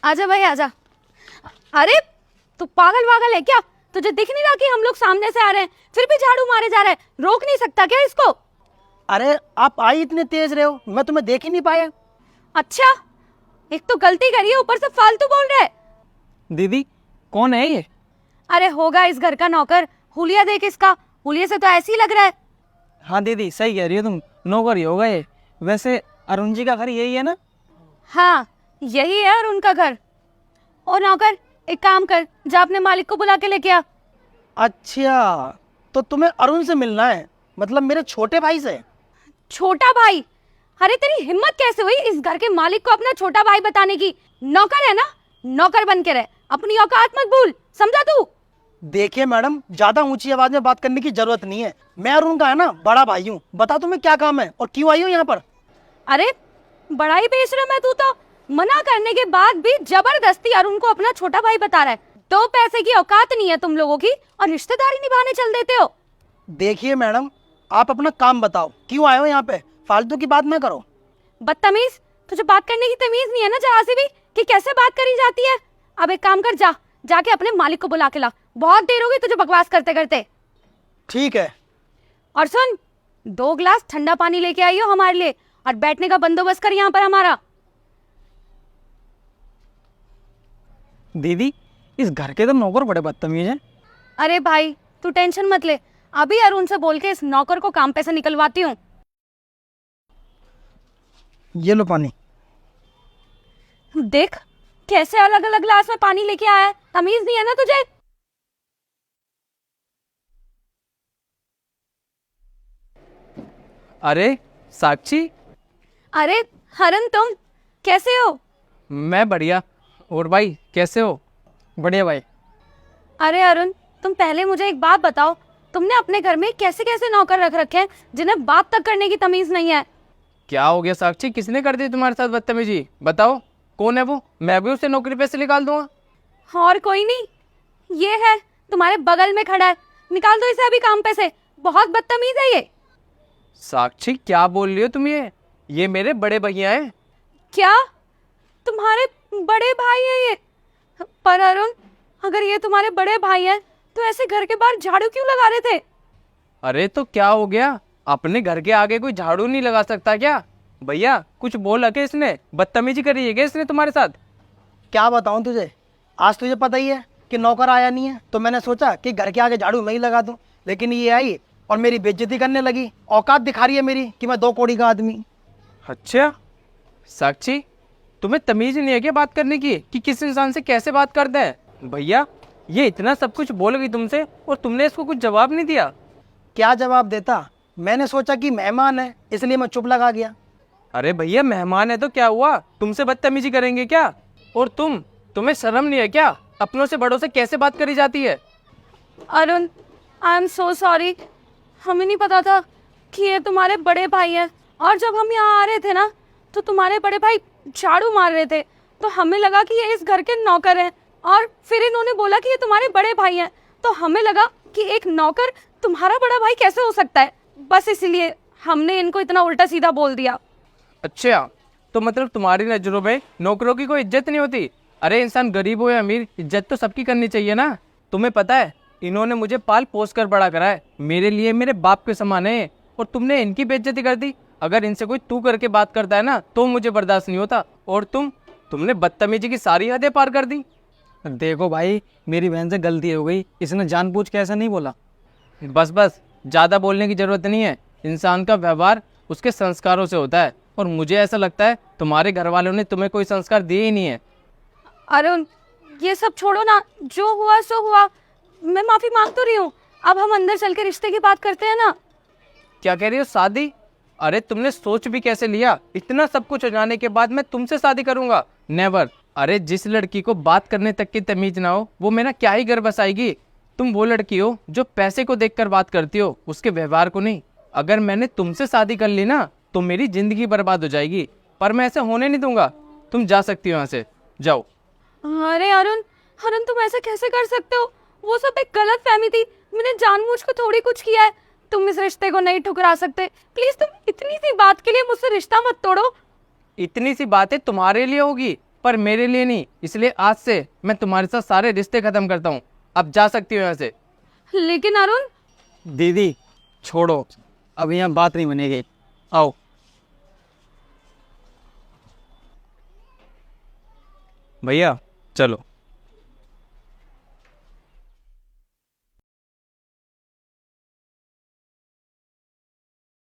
आजा भाई आजा। अरे तू पागल वागल है क्या? तुझे दिख नहीं रहा कि हम लोग सामने से आ रहे हैं, फिर भी झाड़ू मारे जा रहे हैं? रोक नहीं सकता क्या इसको? अरे आप आई इतने तेज रहे हो, मैं तुम्हें देख ही नहीं पाया। अच्छा, एक तो गलती करी है, ऊपर से फालतू बोल रहा है। दीदी कौन है ये? अरे होगा इस घर का नौकर। हुलिया देख इसका, हुलिया से तो ऐसे ही लग रहा है। हाँ दीदी सही कह रही हो तुम, नौकर ही होगा ये। वैसे अरुण जी का घर यही है ना? हाँ यही है और उनका घर। और नौकर एक काम कर, जा अपने मालिक को बुला के लेके आ। अच्छा, तो तुम्हें अरुण से मिलना है, मतलब मेरे छोटे भाई से? छोटा भाई? अरे तेरी हिम्मत कैसे हुई इस घर के मालिक को अपना छोटा भाई बताने की? नौकर है ना, नौकर बन के रहे, अपनी औकात मत भूल, समझा तू? देखिए मैडम, ज्यादा ऊंची आवाज में बात करने की जरूरत नहीं है। मैं अरुण का है ना बड़ा भाई हूँ। बता तुम्हें क्या काम है और क्यों आई हो यहाँ पर? अरे बड़ा ही बेशरम है तू तो। मना करने के बाद भी जबरदस्ती अरुण को अपना छोटा भाई बता रहा है। दो पैसे की औकात नहीं है तुम लोगों की और रिश्तेदारी निभाने चल देते हो। देखिए मैडम, आप अपना काम बताओ, क्यों आए हो यहाँ पे? फालतू की बात ना करो। बदतमीज, तुझे बात करने की तमीज नहीं है ना जरा सी भी, कि कैसे बात करी जाती है? अब एक काम कर, जाके अपने मालिक को बुला के ला। बहुत देर हो गई तुझे बकवास करते करते। ठीक है। और सुन, 2 गिलास ठंडा पानी लेके आई हो हमारे लिए, और बैठने का बंदोबस्त कर यहाँ पर हमारा। दीदी इस घर के तो नौकर बड़े बदतमीज हैं। अरे भाई तू टेंशन मत ले, अभी अरुण से बोल के इस नौकर को काम पे से निकलवाती हूँ। ये लो पानी। देख कैसे अलग अलग ग्लास में पानी लेके आया है, तमीज नहीं है ना तुझे? अरे साक्षी। अरे हरन, तुम कैसे हो? मैं बढ़िया। और भाई कैसे हो? बढ़िया भाई। अरे अरुण, तुम पहले मुझे एक बात बताओ, तुमने अपने घर में कैसे कैसे नौकर रख रखे हैं जिन्हें बात तक करने की तमीज नहीं है? क्या हो गया साक्षी, किसने कर दी तुम्हारे साथ बदतमीजी? बताओ कौन है वो, मैं भी उसे नौकरी पे से निकाल दूंगा। और कोई नहीं, ये है तुम्हारे बगल में खड़ा है, निकाल दो इसे अभी काम पे से। बहुत बदतमीज है ये। साक्षी क्या बोल रही हो तुम? ये मेरे बड़े भैया हैं। क्या तुम्हारे बड़े भाई हैं ये? पर अरुण, अगर ये तुम्हारे बड़े भाई हैं तो ऐसे घर के बाहर झाड़ू क्यों लगा रहे थे? अरे तो क्या हो गया, अपने घर के आगे कोई झाड़ू नहीं लगा सकता क्या? भैया कुछ बोला क्या इसने? बदतमीजी करी है क्या इसने तुम्हारे साथ? क्या बताऊं तुझे, आज तुझे पता ही है कि नौकर आया नहीं है, तो मैंने सोचा कि घर के आगे झाड़ू मैं ही लगा दूं। लेकिन ये आई और मेरी बेइज्जती करने लगी। औकात दिखा रही है मेरी कि मैं 2 कौड़ी का आदमी। अच्छा साक्षी, तुम्हें तमीज नहीं है क्या बात करने की कि किस इंसान से कैसे बात करते हैं? भैया ये इतना सब कुछ बोल गई तुमसे और तुमने इसको कुछ जवाब नहीं दिया। क्या जवाब देता? मैंने सोचा कि मेहमान है, इसलिए मैं चुप लगा गया। अरे भैया मेहमान है तो क्या हुआ, तुमसे बदतमीजी करेंगे क्या? और तुम्हें शर्म नहीं है क्या? अपनों से बड़ों से कैसे बात करी जाती है? Arun, I am so sorry, हमें नहीं पता था कि ये तुम्हारे बड़े भाई हैं। और जब हम यहाँ आ रहे थे ना, तो तुम्हारे बड़े भाई झाड़ू मार रहे थे, तो हमें लगा कि ये इस घर के नौकर हैं। और फिर इन्होंने बोला कि ये तुम्हारे बड़े भाई हैं, तो हमें लगा कि एक नौकर तुम्हारा बड़ा भाई कैसे हो सकता है, बस इसलिए हमने इनको इतना उल्टा सीधा बोल दिया। अच्छा, तो मतलब तुम्हारी नजरों में नौकरों की कोई इज्जत नहीं होती? अरे इंसान गरीब हो या अमीर, इज्जत तो सबकी करनी चाहिए ना। तुम्हें पता है इन्होंने मुझे पाल पोस कर बड़ा करा है, मेरे लिए मेरे बाप के समान है, और तुमने इनकी बेइज्जती कर दी। अगर इनसे कोई तू करके बात करता है ना तो मुझे बर्दाश्त नहीं होता, और तुमने बदतमीजी की सारी हदें पार कर दी। देखो भाई, मेरी बहन से गलती हो गई, इसने जानबूझ के ऐसा नहीं बोला। बस ज़्यादा बोलने की ज़रूरत नहीं है। इंसान का व्यवहार उसके संस्कारों से होता है, और मुझे ऐसा लगता है तुम्हारे घर वालों ने तुम्हें कोई संस्कार दिए ही नहीं है। अरुण ये सब छोड़ो ना, जो हुआ सो हुआ, मैं माफी मांग तो रही हूँ। अब हम अंदर चल के रिश्ते की बात करते हैं ना। क्या कह रही हो, शादी? अरे तुमने सोच भी कैसे लिया, इतना सब कुछ हो जाने के बाद मैं तुमसे शादी करूंगा? नेवर। अरे जिस लड़की को बात करने तक की तमीज ना हो वो मेरा क्या ही घर बसाएगी? तुम वो लड़की हो जो पैसे को देखकर बात करती हो, उसके व्यवहार को नहीं। अगर मैंने तुमसे शादी कर ली ना तो मेरी जिंदगी बर्बाद हो जाएगी, पर मैं ऐसे होने नहीं दूंगा। तुम जा सकती हो यहाँ से, जाओ। अरे अरुण, तुम ऐसा कैसे कर सकते हो? वो सब एक गलत फहमी थी, मैंने जानबूझ के थोड़ी कुछ किया है। तुम इस रिश्ते को नहीं ठुकरा सकते। प्लीज तुम इतनी सी बात के लिए मुझसे रिश्ता मत तोड़ो। इतनी सी बातें तुम्हारे लिए होगी, पर मेरे लिए नहीं, इसलिए आज से मैं तुम्हारे साथ सारे रिश्ते खत्म करता हूँ। अब जा सकती हो यहाँ से। लेकिन अरुण, दीदी छोड़ो, अब यहाँ बात नहीं बनेगी। आओ। भैया चलो।